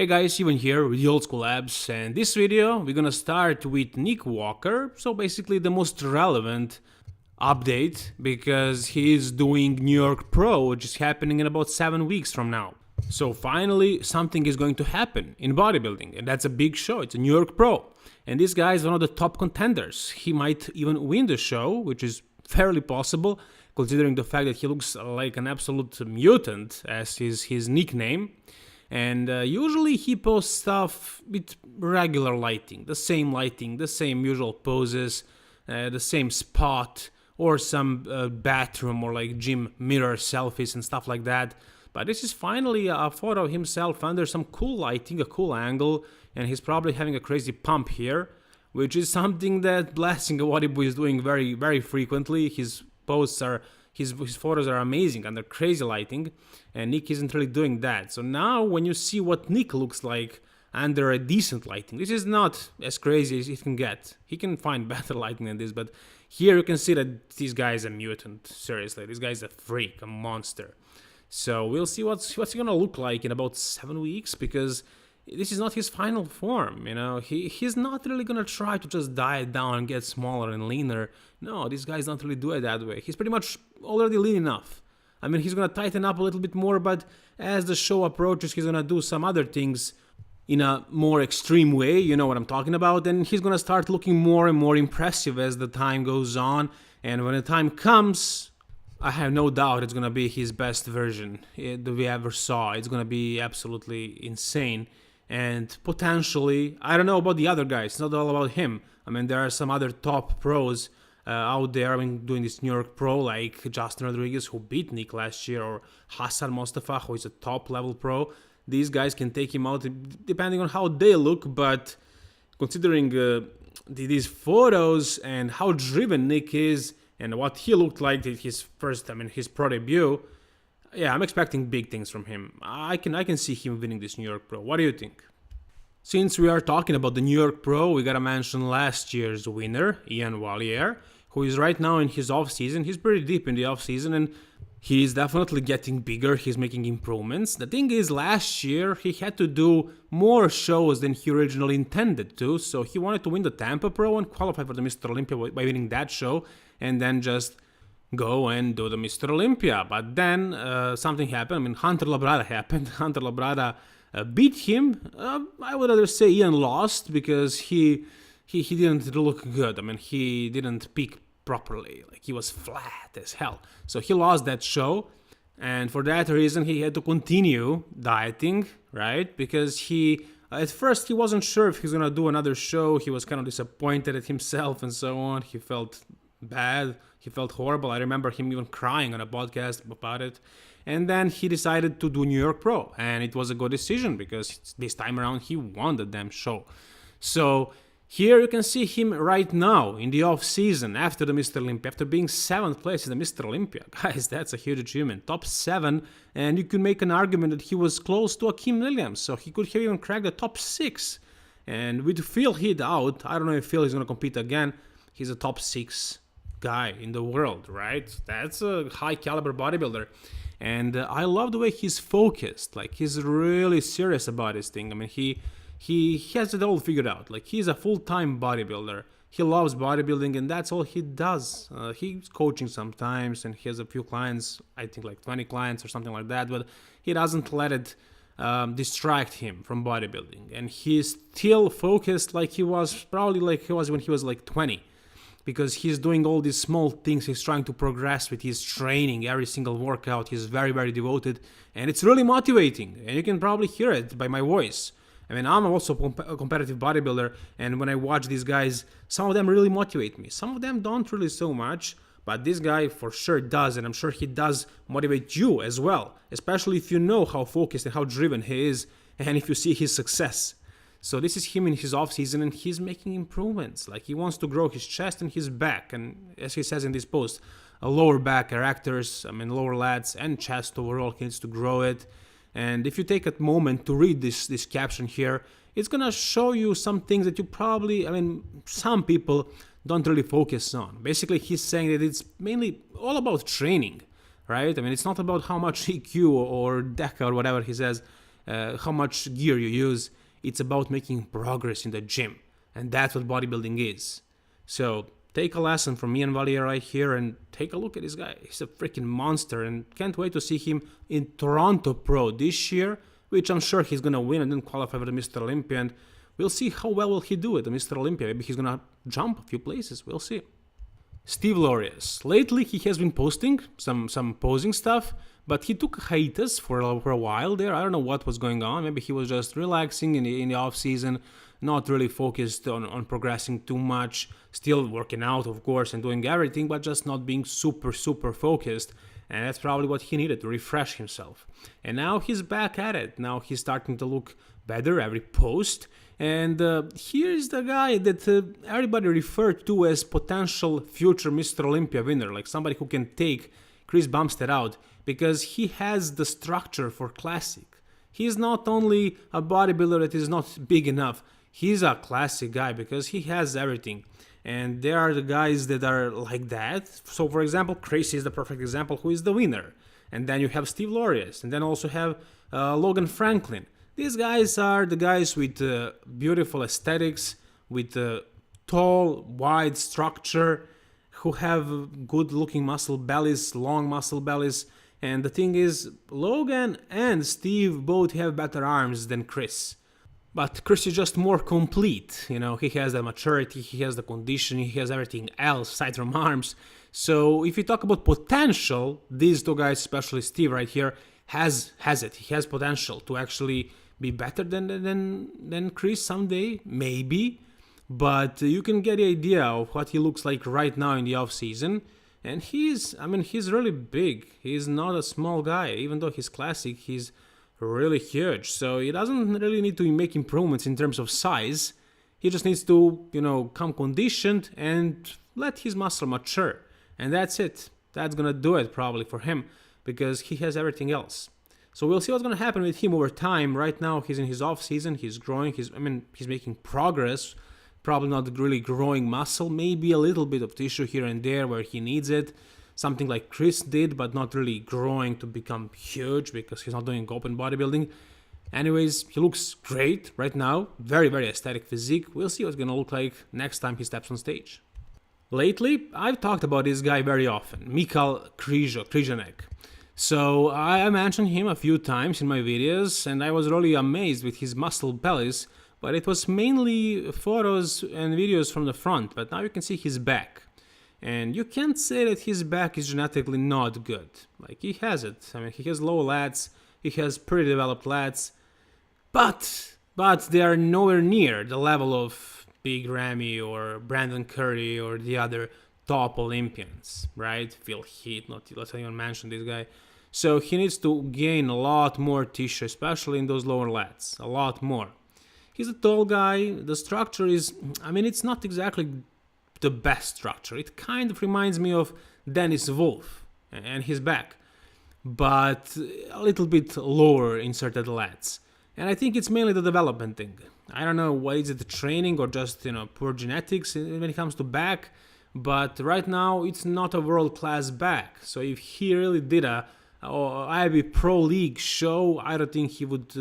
Hey guys, Iain here with the Old School Labs, and this video we're gonna start with Nick Walker, so basically the most relevant update because he is doing New York Pro, which is happening in about 7 weeks from now. So finally something is going to happen in bodybuilding, and that's a big show. It's a New York Pro, and this guy is one of the top contenders. He might even win the show, which is fairly possible considering the fact that he looks like an absolute mutant as his nickname. And usually he posts stuff with regular lighting, the same usual poses, the same spot, or some bathroom or like gym mirror selfies and stuff like that. But this is finally a photo of himself under some cool lighting, a cool angle, and he's probably having a crazy pump here, which is something that Blessing a Bodyboy is doing very, very frequently. His posts are... His photos are amazing under crazy lighting, and Nick isn't really doing that. So now when you see what Nick looks like under a decent lighting, this is not as crazy as it can get. He can find better lighting than this, but here you can see that this guy is a mutant. Seriously, this guy is a freak, a monster. So we'll see what's he gonna look like in about 7 weeks, because this is not his final form, you know. He's not really gonna try to just diet down and get smaller and leaner. No, this guy's not really do it that way. He's pretty much already lean enough. I mean, he's gonna tighten up a little bit more, but as the show approaches, he's gonna do some other things in a more extreme way, you know what I'm talking about, and he's gonna start looking more and more impressive as the time goes on, and when the time comes, I have no doubt it's gonna be his best version that we ever saw. It's gonna be absolutely insane. And potentially, I don't know about the other guys, it's not all about him. I mean, there are some other top pros out there, I mean, doing this New York Pro, like Justin Rodriguez, who beat Nick last year, or Hassan Mostafa, who is a top level pro. These guys can take him out depending on how they look, but considering these photos and how driven Nick is and what he looked like at his pro debut, yeah, I'm expecting big things from him. I can see him winning this New York Pro. What do you think? Since we are talking about the New York Pro, we gotta mention last year's winner, Iain, Valliere, who is right now in his off-season. He's pretty deep in the off-season, and he's definitely getting bigger. He's making improvements. The thing is, last year, he had to do more shows than he originally intended to, so he wanted to win the Tampa Pro and qualify for the Mr. Olympia by winning that show, and then just go and do the Mr. Olympia. But then something happened. I mean, Hunter Labrada happened. Hunter Labrada beat him. I would rather say Iain lost because he didn't look good. I mean, he didn't peak properly. Like, he was flat as hell. So he lost that show, and for that reason he had to continue dieting, right? Because at first he wasn't sure if he's gonna do another show. He was kind of disappointed at himself and so on. He felt bad. He felt horrible. I remember him even crying on a podcast about it. And then he decided to do New York Pro, and it was a good decision because this time around he won the damn show. So here you can see him right now in the off season after the Mr. Olympia, after being 7th place in the Mr. Olympia. Guys, that's a huge achievement. Top 7, and you could make an argument that he was close to Akeem Williams, so he could have even cracked the top 6. And with Phil Heath out, I don't know if Phil is going to compete again. He's a top 6 guy in the world, right? That's a high caliber bodybuilder. And I love the way he's focused. Like, he's really serious about his thing. I mean, he has it all figured out. Like, he's a full-time bodybuilder. He loves bodybuilding, and that's all he does. He's coaching sometimes, and he has a few clients, I think like 20 clients or something like that, but he doesn't let it distract him from bodybuilding. And he's still focused like he was when he was like 20. Because he's doing all these small things, he's trying to progress with his training, every single workout, he's very, very devoted, and it's really motivating, and you can probably hear it by my voice. I mean, I'm also a competitive bodybuilder, and when I watch these guys, some of them really motivate me. Some of them don't really so much, but this guy for sure does, and I'm sure he does motivate you as well, especially if you know how focused and how driven he is, and if you see his success. So this is him in his off-season, and he's making improvements. Like, he wants to grow his chest and his back, and as he says in this post, a lower back erectors, lower lats, and chest overall, he needs to grow it. And if you take a moment to read this caption here, it's gonna show you some things that you probably, some people don't really focus on. Basically, he's saying that it's mainly all about training, right? I mean, it's not about how much EQ or DECA or whatever he says. how much gear you use. It's about making progress in the gym, and that's what bodybuilding is. So take a lesson from me and Valliere right here and take a look at this guy. He's a freaking monster, and can't wait to see him in Toronto Pro this year, which I'm sure he's gonna win and then qualify for the Mr. Olympia, and we'll see how well will he do at the Mr. Olympia. Maybe he's gonna jump a few places, we'll see. Steve Laureus. Lately he has been posting some posing stuff, but he took a hiatus for a while there. I don't know what was going on. Maybe he was just relaxing in the off season, not really focused on progressing too much, still working out of course and doing everything, but just not being super focused. And that's probably what he needed to refresh himself. And now he's back at it. Now he's starting to look better every post. And here's the guy that everybody referred to as potential future Mr. Olympia winner, like somebody who can take Chris Bumstead out, because he has the structure for classic. He's not only a bodybuilder that is not big enough, he's a classic guy because he has everything. And there are the guys that are like that. So for example, Chris is the perfect example, who is the winner. And then you have Steve Laureus, and then also have Logan Franklin. These guys are the guys with beautiful aesthetics, with tall, wide structure, who have good looking muscle bellies, long muscle bellies. And the thing is, Logan and Steve both have better arms than Chris. But Chris is just more complete, you know, he has the maturity, he has the conditioning, he has everything else aside from arms. So if you talk about potential, these two guys, especially Steve right here, has it. He has potential to actually be better than Chris someday, maybe. But you can get the idea of what he looks like right now in the off season. And he's really big. He's not a small guy. Even though he's classic, he's really huge. So he doesn't really need to make improvements in terms of size. He just needs to, you know, come conditioned and let his muscle mature. And that's it. That's gonna do it probably for him, because he has everything else. So we'll see what's going to happen with him over time. Right now, he's in his off season. He's growing. He's making progress. Probably not really growing muscle. Maybe a little bit of tissue here and there where he needs it. Something like Chris did, but not really growing to become huge because he's not doing open bodybuilding. Anyways, he looks great right now. Very aesthetic physique. We'll see what's going to look like next time he steps on stage. Lately, I've talked about this guy very often. Michal Krizo. So I mentioned him a few times in my videos, and I was really amazed with his muscle bellies, but it was mainly photos and videos from the front. But now you can see his back, and you can't say that his back is genetically not good. Like, he has it. I mean, he has low lats, he has pretty developed lats, but they are nowhere near the level of Big Ramy or Brandon Curry or the other top Olympians, right? Phil Heath, let's even mention this guy. So he needs to gain a lot more tissue, especially in those lower lats, a lot more. He's a tall guy. The structure is, it's not exactly the best structure. It kind of reminds me of Dennis Wolf and his back, but a little bit lower inserted lats. And I think it's mainly the development thing. I don't know, what is it, the training or just, poor genetics when it comes to back. But right now, it's not a world-class back. So if he really did a IB Pro League show, I don't think he would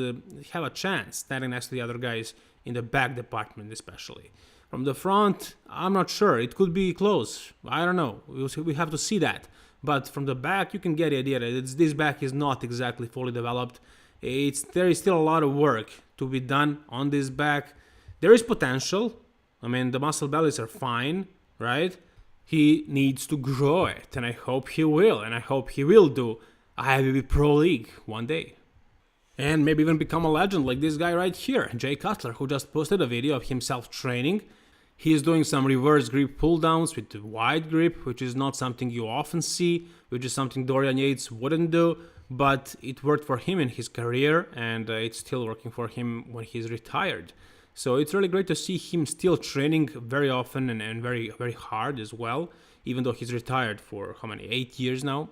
have a chance standing next to the other guys in the back department especially. From the front, I'm not sure. It could be close. I don't know. We have to see that. But from the back, you can get the idea that this back is not exactly fully developed. There is still a lot of work to be done on this back. There is potential. The muscle bellies are fine, right? He needs to grow it, and I hope he will, and I hope he will do IFBB Pro League one day. And maybe even become a legend like this guy right here, Jay Cutler, who just posted a video of himself training. He is doing some reverse grip pull downs with the wide grip, which is not something you often see, which is something Dorian Yates wouldn't do, but it worked for him in his career, and it's still working for him when he's retired. So it's really great to see him still training very often and very hard as well, even though he's retired for 8 years now.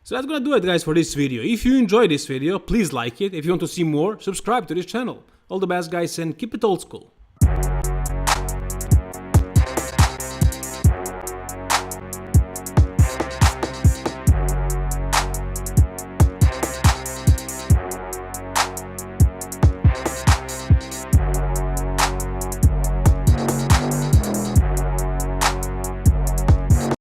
So that's gonna do it, guys, for this video. If you enjoyed this video, please like it. If you want to see more, subscribe to this channel. All the best, guys, and keep it old school.